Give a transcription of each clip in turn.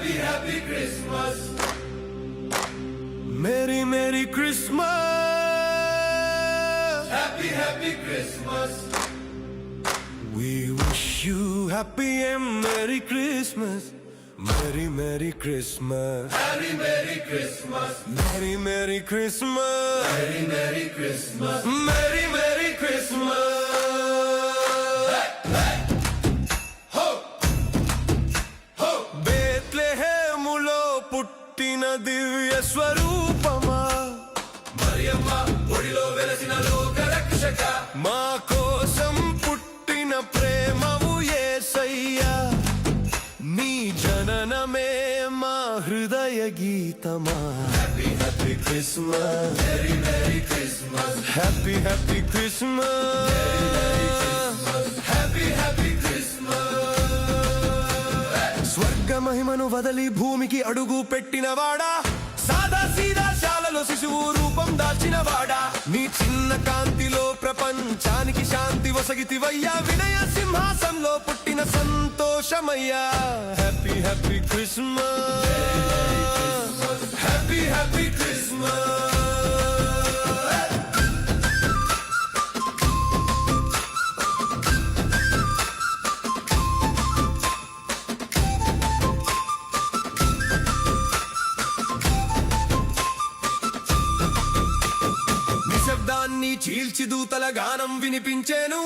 Happy, happy Christmas. Merry, Merry Christmas. Happy, happy Christmas. We wish you happy and Merry Christmas. Merry, Merry Christmas. Merry, Merry Christmas. Merry, Merry Christmas. Merry, Merry Christmas. Merry, Merry Christmas. Hey, hey. Ho, ho. బేత్లెహేములో పుట్టిన దివ్య స్వరూపమా, మరియమ్మ ఒడిలో వెలసిన లోక రక్షక, మా కోసం పుట్టిన ప్రేమవు యేసయ్యా, నీ జననమే మా హృదయ గీతమా. Happy happy Christmas, very very Christmas, happy happy Christmas, happy happy Christmas. స్వర్గ మహిమను వదలి భూమికి అడుగు పెట్టినవాడా, సాదా సీదా శాలలో శిశువు రూపం దాల్చినవాడా, నీ చిన్న కాంతిలో ప్రపంచానికి శాంతి వసగితివయ్యా, వినయ సింహాసంలో పుట్టిన సంతోషమయ్యా. Happy happy Christmas, happy happy Christmas. నిశ్శబ్దాన్ని చీల్చి దూతల గానం వినిపించేను,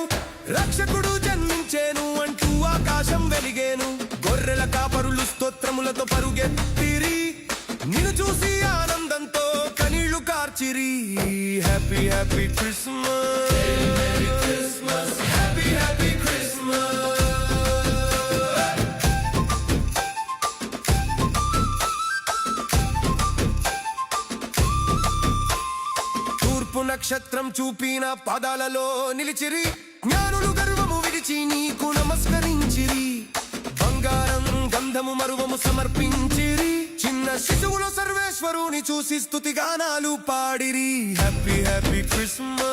రక్షకుడు జన్మించేను అంటూ ఆకాశం వెలిగేను. గొర్రెల కాపరులు స్తోత్రములతో పరుగెత్తిరి, నిన్ను చూసి ఆనందంతో కన్నీళ్లు కార్చిరి. Happy happy Christmas, happy happy Christmas. తూర్పు నక్షత్రం చూపిన పాదాలలో నిలిచిరి, జ్ఞానులు గర్వము విడిచి నీకు నమస్కరించిరి. బంగారం గంధము మరువము సమర్పించిరి, చిన్న శిశువులో సర్వేశ్వరుని చూసి స్తుతి గానాలు పాడిరి. Happy happy Christmas,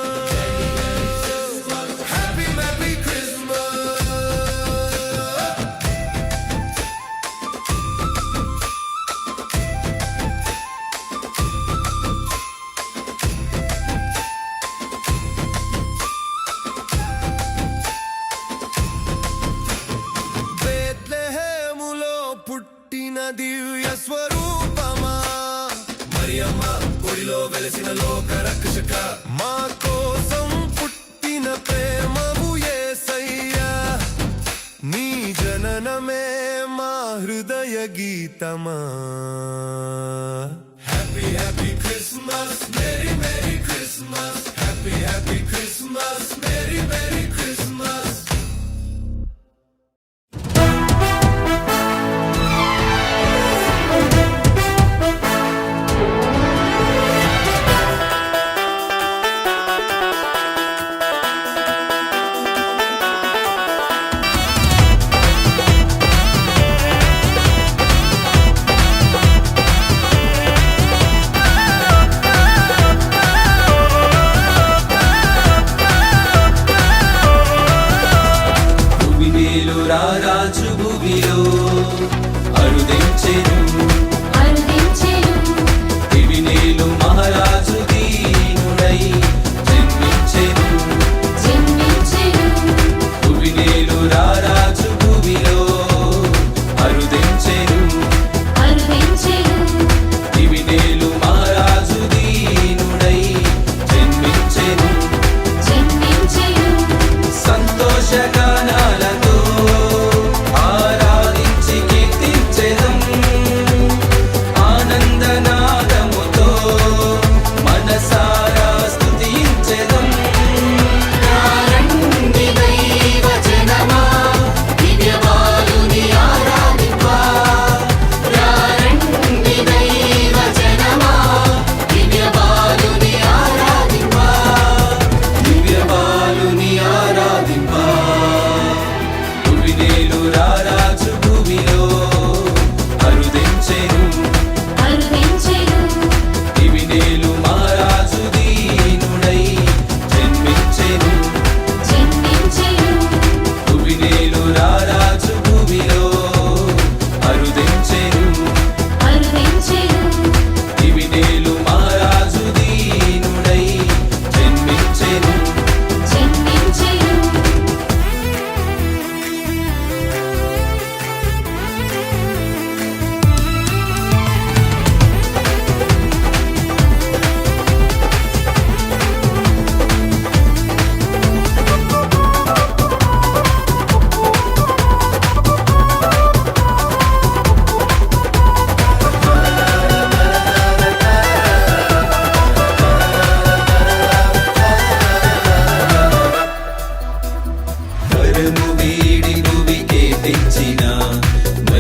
happy happy Christmas. పుట్టిన దివ్య స్వరూపమా, మరియమ్మ ఒడిలో వెలసిన లోక రక్షక, మా కోసం పుట్టిన ప్రేమవు యేసయ్యా, నీ జననమే మా హృదయ గీతమా. Happy happy Christmas, merry merry Christmas, happy happy Christmas, merry merry Christmas. రారాజు భూమిలో అరుదించెను, దివినేలు మహారాజు దీనుడై జన్మించెను. దివినేలు రారాజు భూమిలో అరుదించెను, దివినేలు మహారాజు దీనుడై జన్మించెను. సంతోషగానాలతో ఆరాధించి కీర్తించెదం,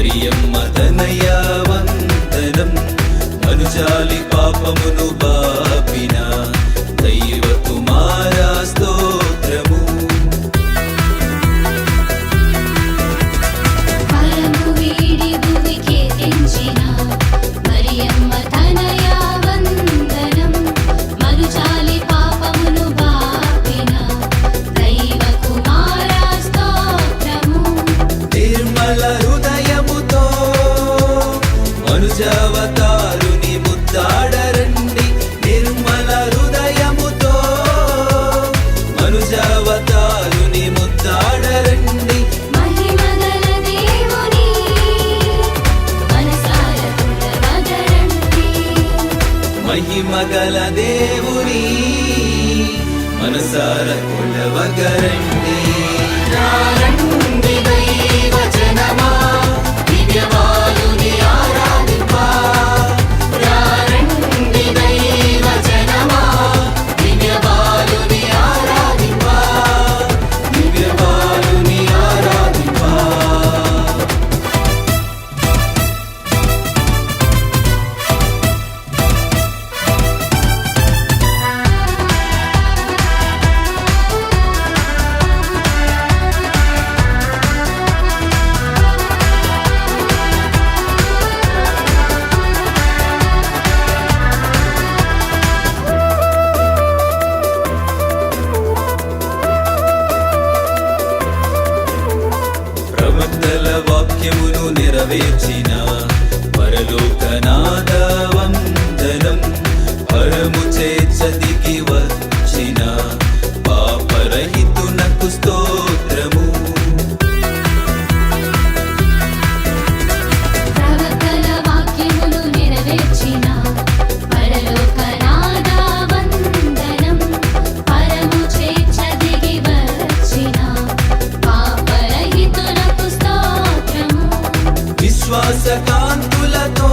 మరియమ్మ తనయ వందనం మనుజాలి పాపమును బాపిన దైవ కుమార స్తోత్రము పరము వీడి భూమికి తెంచిన మరియమ్మ తనయ వందనం మనుజాలి పాపమును బాపిన దైవ కుమార స్తోత్రము నిర్మల హృదయముతో మనుజావతారుని ముద్దాడరండి నిర్మల హృదయముతో మనుజావతారుని ముద్దాడరండి మహిమగల దేవుని మనసార కొలవగరండి మహిమగల దేవుని మనసార కొలవగరండి రండి దైవ జనమా దివ్యవాలుని ఆరాధింపా రండి దైవ జనమా దివ్యవాలుని ఆరాధింపా దివ్యవాలుని ఆరాధింపా ప్రవక్తల వాక్యమును నెరవేర్చిన పరలోకనాథ వందనం పరము చేర్చదికి వచ్చిన పాపరహితునకు స్తోత్రము ప్రవక్తల వాక్యమును నెరవేర్చిన పరలోకనాథ వందనం పరము చేర్చదిగి వచ్చిన పాపరహితునకు స్తోత్రము విశ్వాస కాంతులతో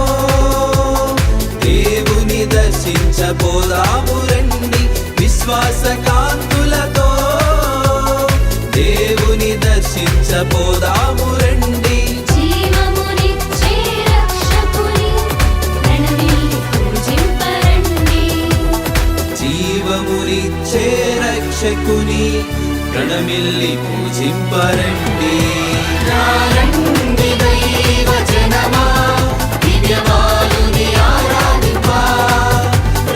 దేవుని దర్శించబోదాము రండి విశ్వాస కాంతులతో దేవుని దర్శించబోదాము రండి జీవమునిచ్చే రక్షకుని ప్రణమిల్లి పూజింపరండి జీవమునిచ్చే రక్షకుని ప్రణమిల్లి పూజింపరండి రండి దైవ జనమా దివ్యవాలుని ఆరాధింపా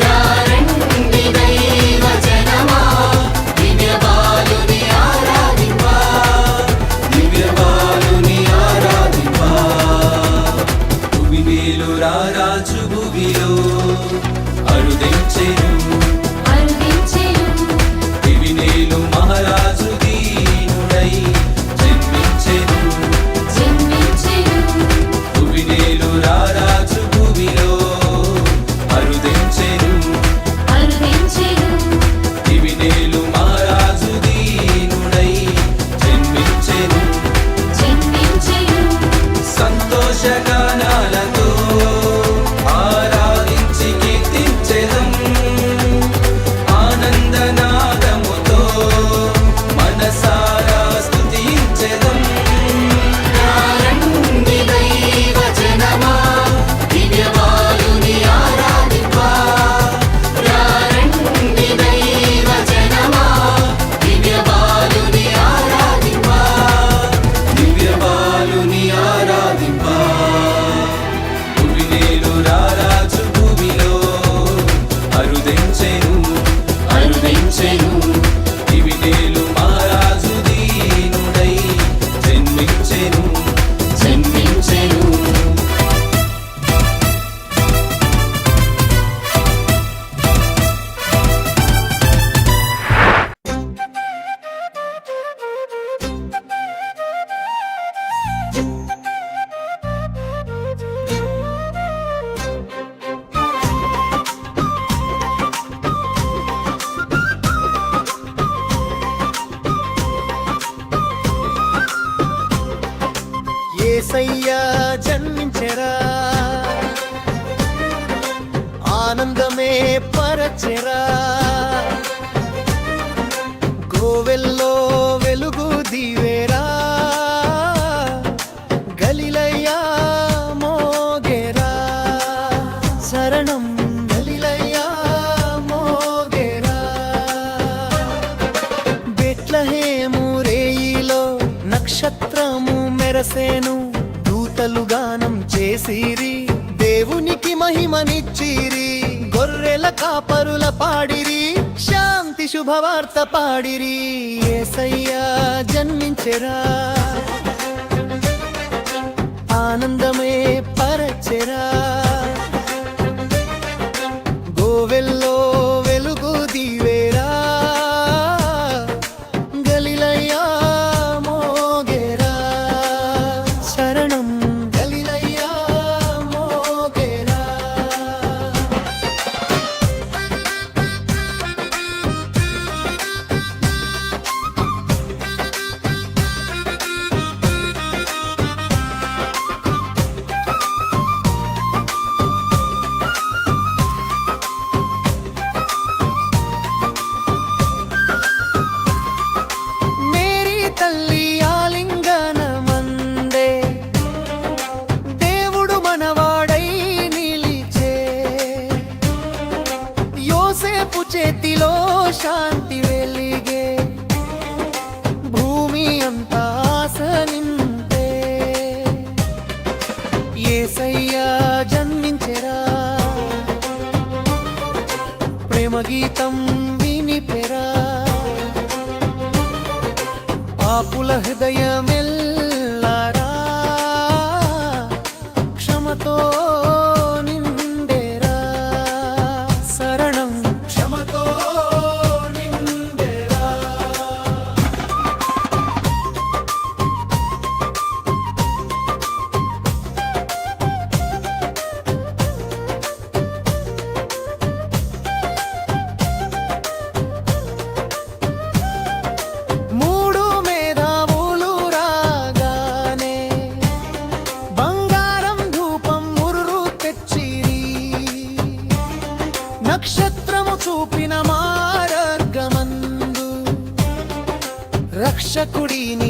రండి దైవ జనమా దివ్యవాలుని ఆరాధింపా దివ్యవాలుని ఆరాధింపా భువినేలు రారాజు భువిలో అరుదించెను అరుదించెను దివినేలు మహారాజు దీనుడై జన్మించెను జన్మించెను భువినేలు రారాజు భూమిలో అరుదించెను అరుదించెను దివినేలు మహారాజు దీనుడై జన్మించెను జన్మించెను సంతోషగానాలతో ఆరాధించి కీర్తించెదం ఆనందనాదముతో మనసారా స్తుతించెదం రండి దైవ జనమా దివ్యవాలుని ఆరాధింపా రండి దైవ జనమా దివ్యవాలుని ఆరాధింపా దివ్యవాలుని ఆరాధింపా భువినేలు రారాజు భూమిలో అరుదించెను అరుదించెను దివినేలు మహారాజు దీనుడై జన్మించెను జన్మించెను యేసయ్యా జన్మించెరా ఆనందమే పరచెరా కోవెల్లో వెలుగు దీవేరా గలిలయ గలిలయ్యా మోగేరా శరణం గలిలయ్యా మోగేరా బెత్లెహేము రేయిలో నక్షత్రము మెరసేను దూతలు గానం చేసిరి దేవునికి మహిమనిచ్చిరి గొర్రెల కాపరుల పాడిరి శాంతి శుభవార్త పాడిరి యేసయ్యా జన్మించెరా ఆనందమే పరచెరా గోవెల్లో వెలుగు దీవేరా గలిలయ్యా మోగేరా శరణం గలిలయ్యా మోగేరా మేరీ తల్లి ఆలింగనమందే దేవుడు మనవాడై నిలిచే యోసేపు చేతిలో శాంతి వెలిగే భూమి అంతా ఆశ నింపే యేసయ్యా జన్మించెరా ప్రేమ గీతం వినిపెరా పాపుల హృదయమెల్లారా క్షమతో నిండేరా శరణం క్షమతో నిండేరా మూడు మేధావులు రాగానే బంగారం ధూపం మురురు తెచ్చిరి నక్షత్రము చూపిన మార్గమందు రక్షకుడిని